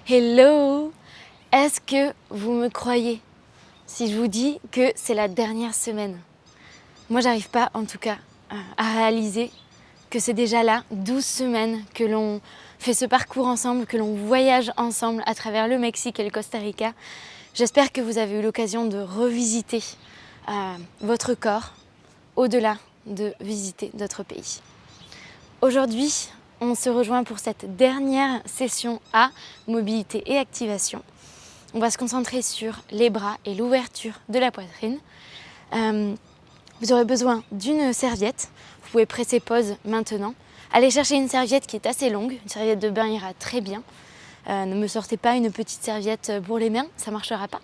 Hello! Est-ce que vous me croyez si je vous dis que c'est la dernière semaine? Moi, j'arrive pas, en tout cas, à réaliser que c'est déjà là 12 semaines que l'on fait ce parcours ensemble, que l'on voyage ensemble à travers le Mexique et le Costa Rica. J'espère que vous avez eu l'occasion de revisiter votre corps au-delà de visiter d'autres pays. Aujourd'hui, on se rejoint pour cette dernière session à mobilité et activation. On va se concentrer sur les bras et l'ouverture de la poitrine. Vous aurez besoin d'une serviette. Vous pouvez presser pause maintenant. Allez chercher une serviette qui est assez longue. Une serviette de bain ira très bien. Ne me sortez pas une petite serviette pour les mains, ça ne marchera pas.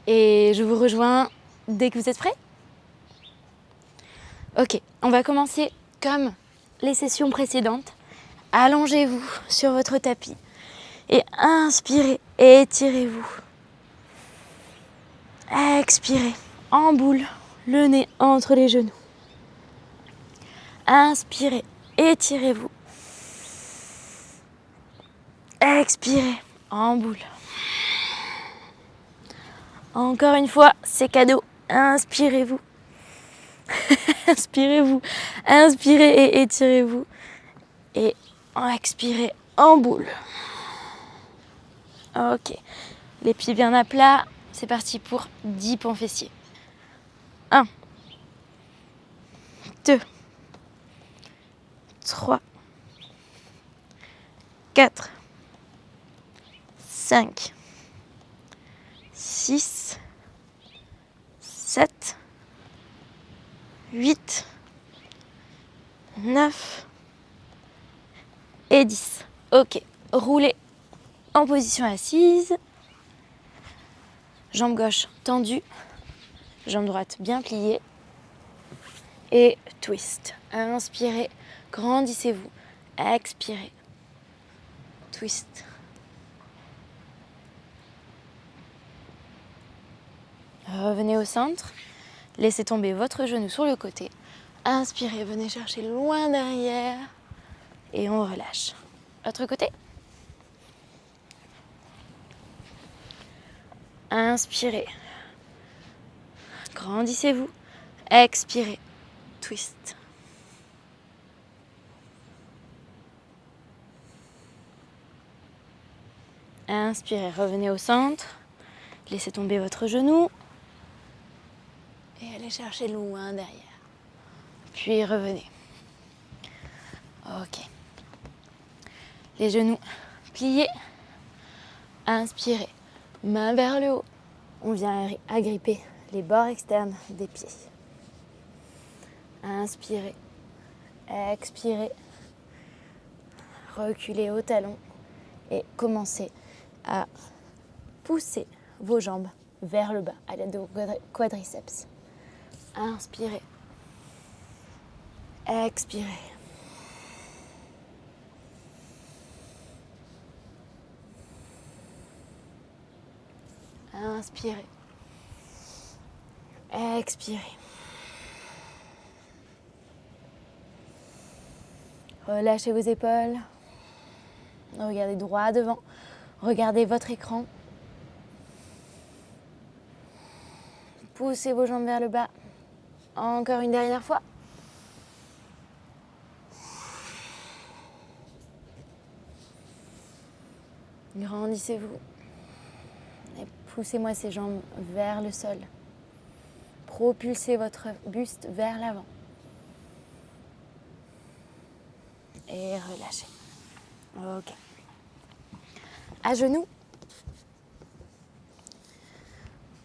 Et je vous rejoins dès que vous êtes prêts. Ok, on va commencer comme les sessions précédentes. Allongez-vous sur votre tapis et inspirez et étirez-vous. Expirez en boule, le nez entre les genoux. Inspirez, étirez-vous. Expirez en boule. Encore une fois, c'est cadeau. Inspirez-vous. Inspirez-vous. Inspirez et étirez-vous. Et expirez en boule. Ok. Les pieds bien à plat. C'est parti pour 10 pompes fessiers. 1, 2, 3, 4, 5, 6, 7, 8, 9 et 10. Ok, roulez en position assise. Jambe gauche tendue, jambe droite bien pliée. Et twist. Inspirez, grandissez-vous. Expirez. Twist. Revenez au centre. Laissez tomber votre genou sur le côté. Inspirez, venez chercher loin derrière. Et on relâche. Autre côté. Inspirez. Grandissez-vous. Expirez. Twist. Inspirez, revenez au centre. Laissez tomber votre genou. Et allez chercher loin derrière. Puis revenez. Ok. Les genoux pliés. Inspirez. Main vers le haut. On vient agripper les bords externes des pieds. Inspirez. Expirez. Reculez au talon. Et commencez à pousser vos jambes vers le bas à l'aide de vos quadriceps. Inspirez. Expirez. Inspirez. Expirez. Relâchez vos épaules. Regardez droit devant. Regardez votre écran. Poussez vos jambes vers le bas. Encore une dernière fois. Grandissez-vous. Et poussez-moi ces jambes vers le sol. Propulsez votre buste vers l'avant. Et relâchez. Ok. À genoux.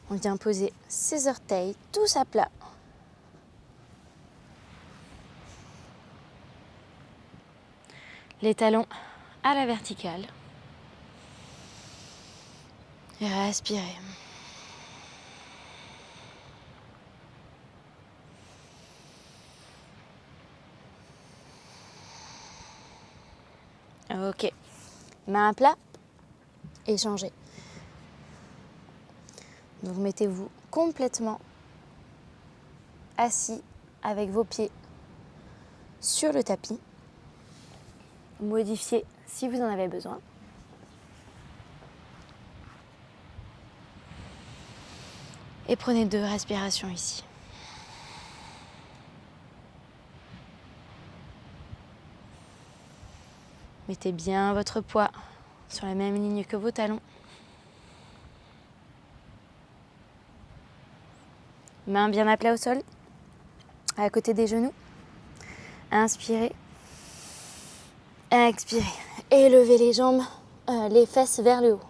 On vient poser ses orteils tous à plat. Les talons à la verticale. Et respirez. Ok. Main à plat. Échangez. Donc mettez-vous complètement assis avec vos pieds sur le tapis. Modifiez si vous en avez besoin. Et prenez 2 respirations ici. Mettez bien votre poids sur la même ligne que vos talons. Mains bien à plat au sol, à côté des genoux. Inspirez. Expirez. Élevez les jambes, les fesses vers le haut.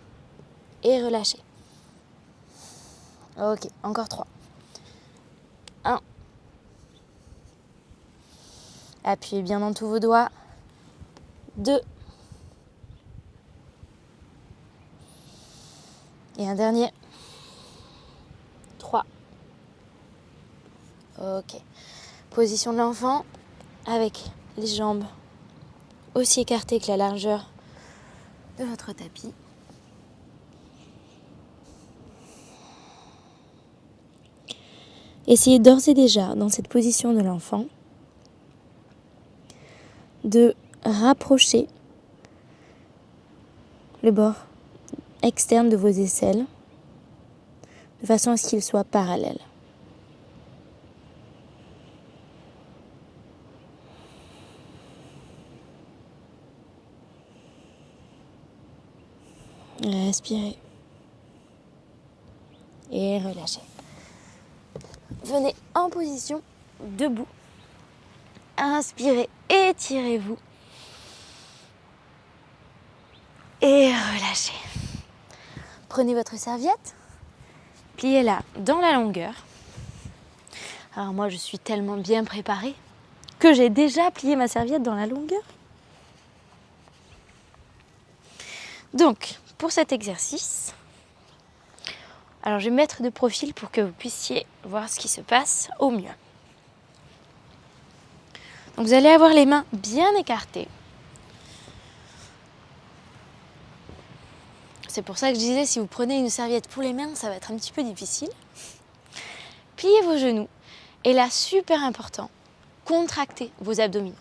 Et relâchez. Ok, encore 3. 1. Appuyez bien dans tous vos doigts. 2. Et un dernier. 3. Ok. Position de l'enfant avec les jambes aussi écartées que la largeur de votre tapis. Essayez d'ores et déjà, dans cette position de l'enfant, de rapprocher le bord externe de vos aisselles de façon à ce qu'ils soient parallèles. Respirez et relâchez. Venez en position debout. Inspirez, étirez-vous et relâchez. Prenez votre serviette, pliez-la dans la longueur. Alors moi je suis tellement bien préparée que j'ai déjà plié ma serviette dans la longueur. Donc pour cet exercice, alors je vais me mettre de profil pour que vous puissiez voir ce qui se passe au mieux. Donc vous allez avoir les mains bien écartées. C'est pour ça que je disais, si vous prenez une serviette pour les mains, ça va être un petit peu difficile. Pliez vos genoux. Et là, super important, contractez vos abdominaux.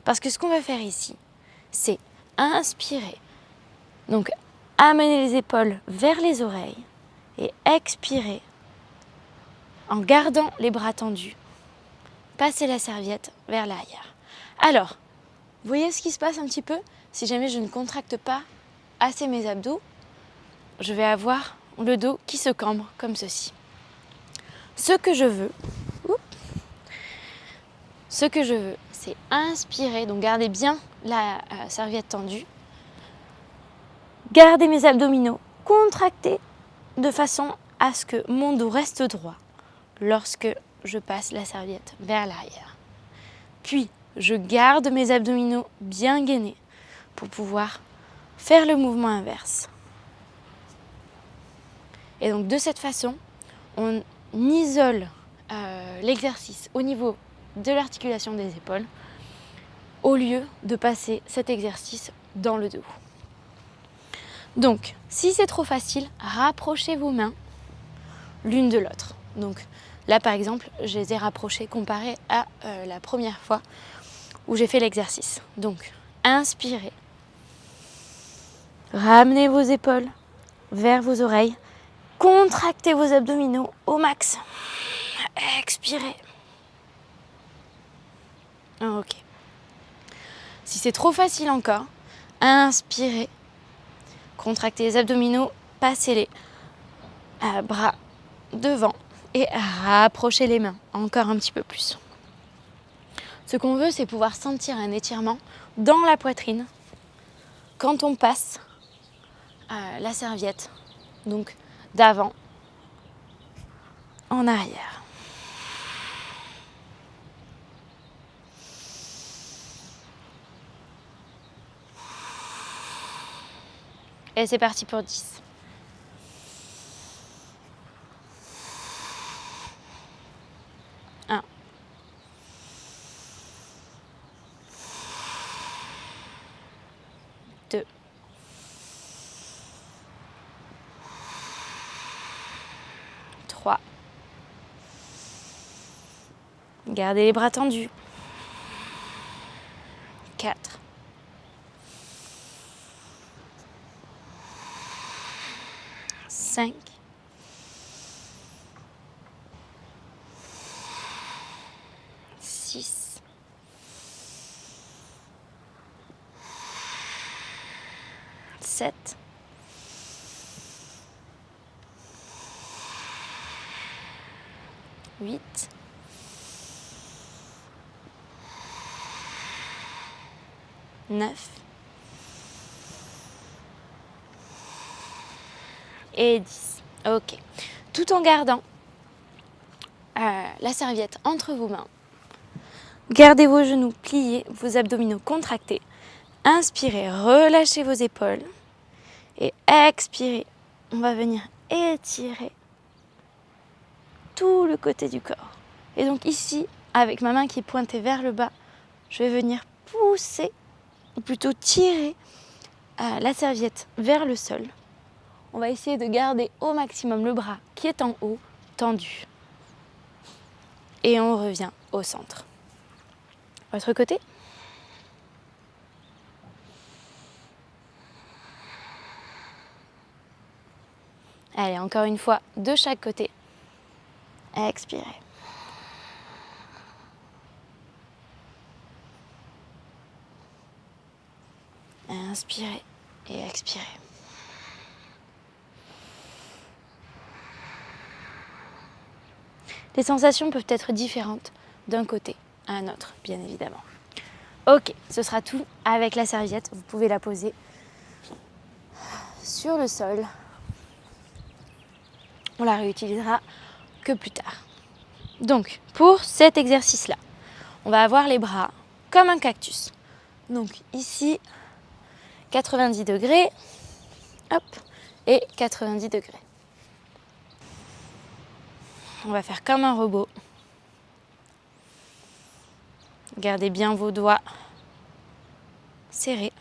Parce que ce qu'on va faire ici, c'est inspirer. Donc, amener les épaules vers les oreilles et expirer en gardant les bras tendus. Passez la serviette vers l'arrière. Alors, vous voyez ce qui se passe un petit peu? Si jamais je ne contracte pas assez mes abdos, je vais avoir le dos qui se cambre comme ceci. Ce que je veux, c'est inspirer, donc gardez bien la serviette tendue, gardez mes abdominaux contractés de façon à ce que mon dos reste droit lorsque je passe la serviette vers l'arrière. Puis, je garde mes abdominaux bien gainés pour pouvoir faire le mouvement inverse. Et donc de cette façon, on isole l'exercice au niveau de l'articulation des épaules au lieu de passer cet exercice dans le dos. Donc, si c'est trop facile, rapprochez vos mains l'une de l'autre. Donc là, par exemple, je les ai rapprochées comparé à la première fois où j'ai fait l'exercice. Donc, inspirez. Ramenez vos épaules vers vos oreilles. Contractez vos abdominaux au max. Expirez. Ok. Si c'est trop facile encore, inspirez. Contractez les abdominaux, passez-les bras devant et rapprochez les mains encore un petit peu plus. Ce qu'on veut, c'est pouvoir sentir un étirement dans la poitrine quand on passe la serviette, donc d'avant en arrière. Et c'est parti pour 10. 1. 2. 3. Gardez les bras tendus. 4. 5. 6, 7, 8, 9 et 10. Ok. Tout en gardant la serviette entre vos mains. Gardez vos genoux pliés, vos abdominaux contractés. Inspirez, relâchez vos épaules. Et expirez. On va venir étirer tout le côté du corps. Et donc ici, avec ma main qui est pointée vers le bas, je vais venir pousser, ou plutôt tirer la serviette vers le sol. On va essayer de garder au maximum le bras qui est en haut, tendu. Et on revient au centre. Autre côté. Allez, encore une fois, de chaque côté. Expirez. Inspirez et expirez. Les sensations peuvent être différentes d'un côté à un autre, bien évidemment. Ok, ce sera tout avec la serviette. Vous pouvez la poser sur le sol. On la réutilisera que plus tard. Donc, pour cet exercice-là, on va avoir les bras comme un cactus. Donc ici, 90 degrés, hop, et 90 degrés. On va faire comme un robot. Gardez bien vos doigts serrés.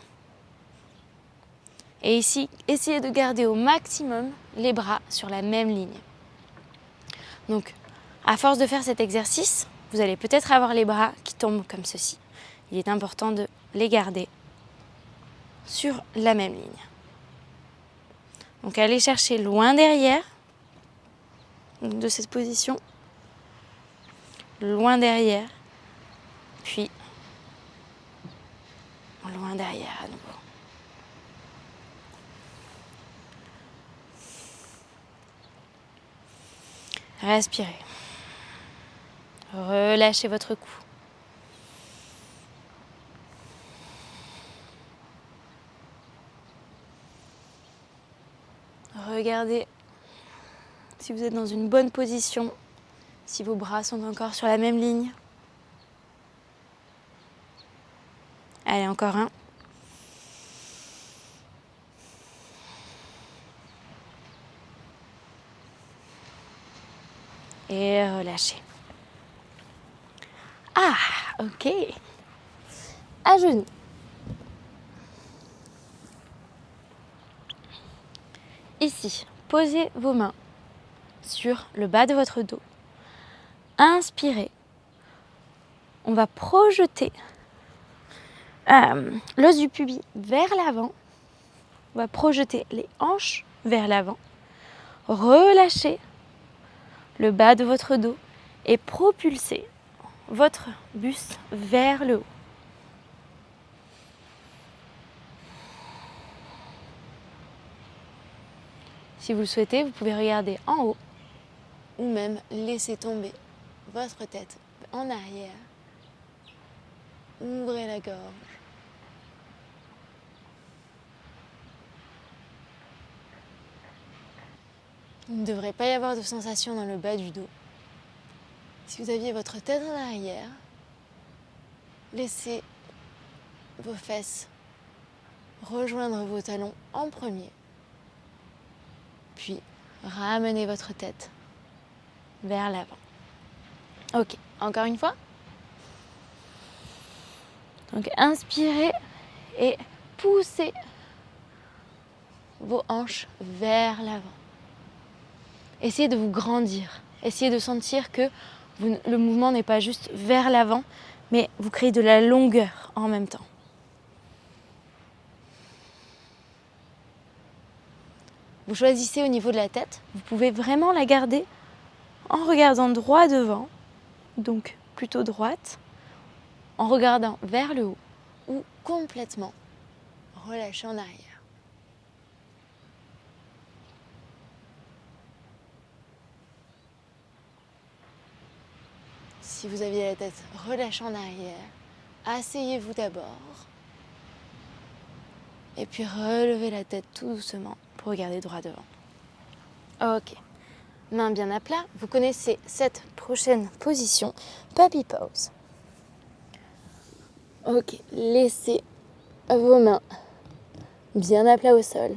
Et ici, essayez de garder au maximum les bras sur la même ligne. Donc, à force de faire cet exercice, vous allez peut-être avoir les bras qui tombent comme ceci. Il est important de les garder sur la même ligne. Donc, allez chercher loin derrière de cette position, loin derrière, puis loin derrière à nouveau. Respirez. Relâchez votre cou. Regardez si vous êtes dans une bonne position, si vos bras sont encore sur la même ligne. Allez, encore un. Et relâchez. Ah, ok. À genoux. Ici, posez vos mains sur le bas de votre dos. Inspirez. On va projeter l'os du pubis vers l'avant. On va projeter les hanches vers l'avant. Relâchez le bas de votre dos et propulsez votre buste vers le haut. Si vous le souhaitez, vous pouvez regarder en haut ou même laisser tomber votre tête en arrière. Ouvrez la gorge. Il ne devrait pas y avoir de sensation dans le bas du dos. Si vous aviez votre tête en arrière, laissez vos fesses rejoindre vos talons en premier. Puis ramenez votre tête vers l'avant. Ok, encore une fois. Donc inspirez et poussez vos hanches vers l'avant. Essayez de vous grandir. Essayez de sentir que le mouvement n'est pas juste vers l'avant, mais vous créez de la longueur en même temps. Vous choisissez au niveau de la tête. Vous pouvez vraiment la garder en regardant droit devant, donc plutôt droite. en regardant vers le haut ou complètement relâché en arrière. Si vous aviez la tête relâchée en arrière, asseyez-vous d'abord et puis relevez la tête tout doucement pour regarder droit devant. Ok, mains bien à plat. Vous connaissez cette prochaine position, Puppy Pose. Ok, laissez vos mains bien à plat au sol,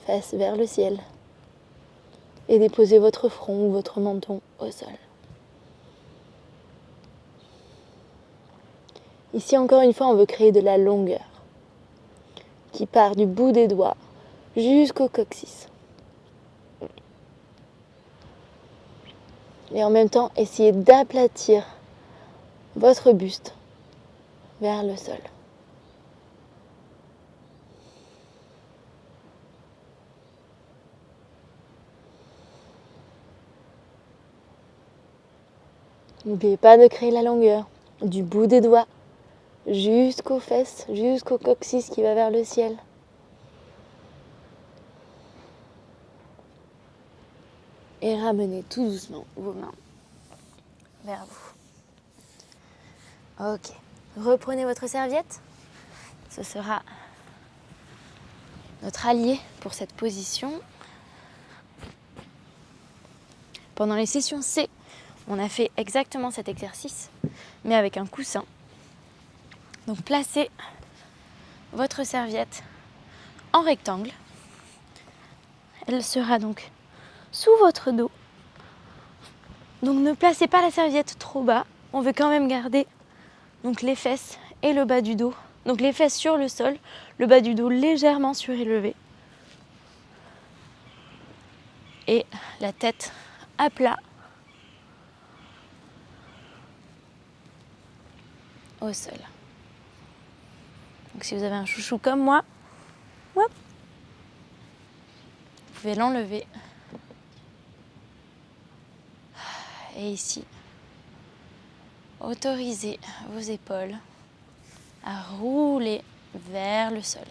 face vers le ciel, et déposez votre front ou votre menton au sol. Ici, encore une fois, on veut créer de la longueur qui part du bout des doigts jusqu'au coccyx. Et en même temps, essayez d'aplatir votre buste vers le sol. N'oubliez pas de créer la longueur du bout des doigts jusqu'aux fesses, jusqu'au coccyx qui va vers le ciel. Et ramenez tout doucement vos mains vers vous. Ok, reprenez votre serviette. Ce sera notre allié pour cette position. Pendant les sessions C, on a fait exactement cet exercice, mais avec un coussin. Donc placez votre serviette en rectangle. Elle sera donc sous votre dos. Donc ne placez pas la serviette trop bas. On veut quand même garder donc les fesses et le bas du dos. Donc les fesses sur le sol, le bas du dos légèrement surélevé. Et la tête à plat au sol. Donc si vous avez un chouchou comme moi, hop, vous pouvez l'enlever. Et ici, autorisez vos épaules à rouler vers le sol.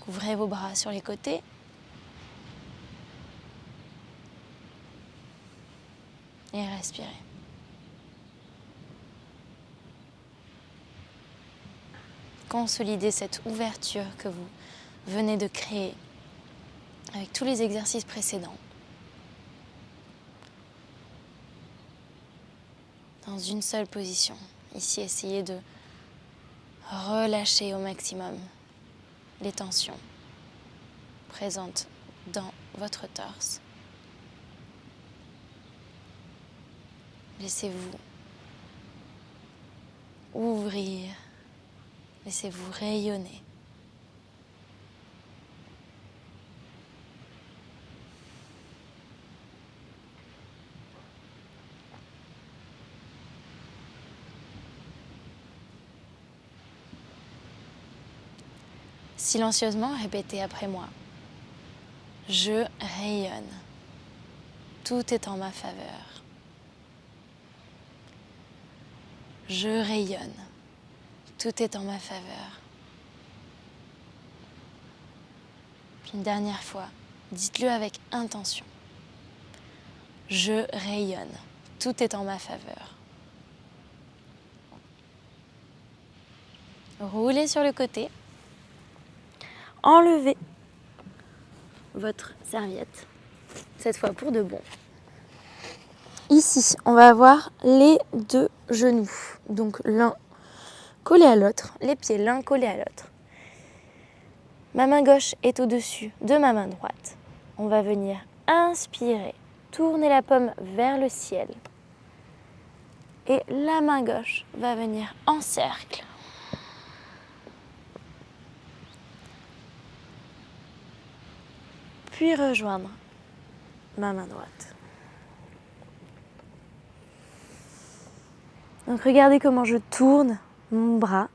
Ouvrez vos bras sur les côtés. Et respirez. Consolidez cette ouverture que vous venez de créer avec tous les exercices précédents. Dans une seule position. Ici, essayez de relâcher au maximum les tensions présentes dans votre torse. Laissez-vous ouvrir, laissez-vous rayonner. Silencieusement, répétez après moi. Je rayonne. Tout est en ma faveur. Je rayonne. Tout est en ma faveur. Puis une dernière fois, dites-le avec intention. Je rayonne. Tout est en ma faveur. Roulez sur le côté. Enlevez votre serviette, cette fois pour de bon. Ici, on va avoir les deux genoux, donc l'un collé à l'autre, les pieds l'un collé à l'autre. Ma main gauche est au-dessus de ma main droite. On va venir inspirer, tourner la paume vers le ciel. Et la main gauche va venir en cercle. Puis rejoindre ma main droite. Donc regardez comment je tourne mon bras.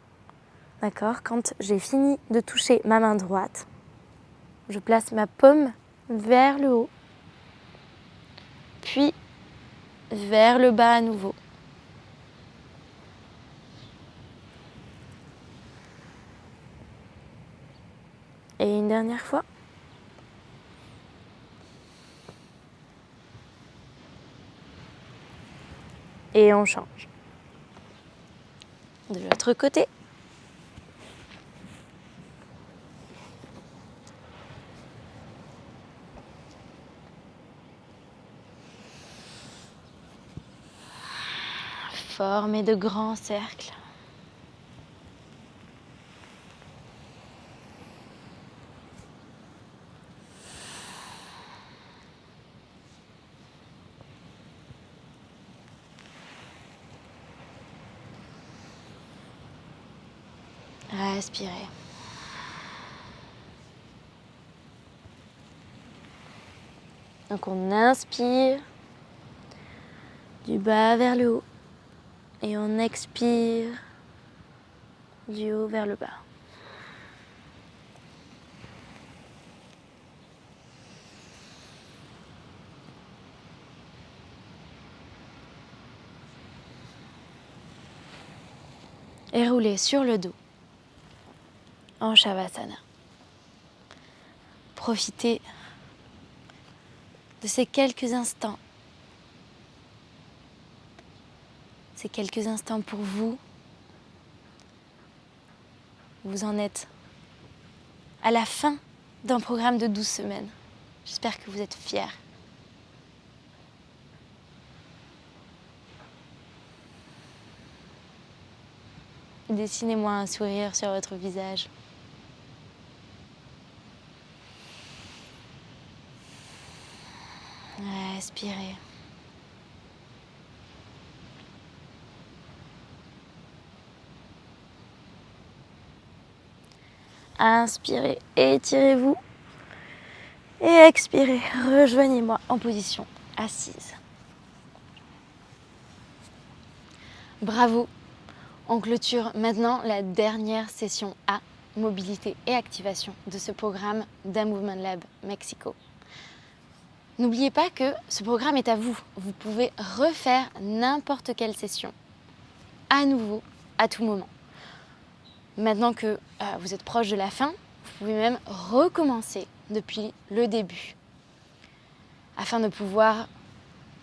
D'accord ? Quand j'ai fini de toucher ma main droite, je place ma paume vers le haut, puis vers le bas à nouveau. Et une dernière fois. Et on change. De l'autre côté. Formez de grands cercles. Respirez. Donc on inspire du bas vers le haut et on expire du haut vers le bas. Et roulez sur le dos en Shavasana. Profitez de ces quelques instants. Ces quelques instants pour vous. Vous en êtes à la fin d'un programme de 12 semaines. J'espère que vous êtes fiers. Dessinez-moi un sourire sur votre visage. Respirez. Inspirez, étirez-vous. Et expirez, rejoignez-moi en position assise. Bravo. On clôture maintenant la dernière session A, mobilité et activation de ce programme d'un Movement Lab Mexico. N'oubliez pas que ce programme est à vous. Vous pouvez refaire n'importe quelle session, à nouveau, à tout moment. Maintenant que vous êtes proche de la fin, vous pouvez même recommencer depuis le début, afin de pouvoir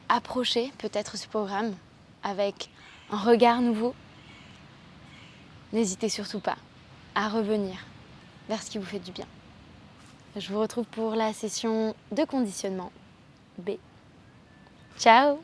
approcher peut-être ce programme avec un regard nouveau. N'hésitez surtout pas à revenir vers ce qui vous fait du bien. Je vous retrouve pour la session de conditionnement B. Ciao!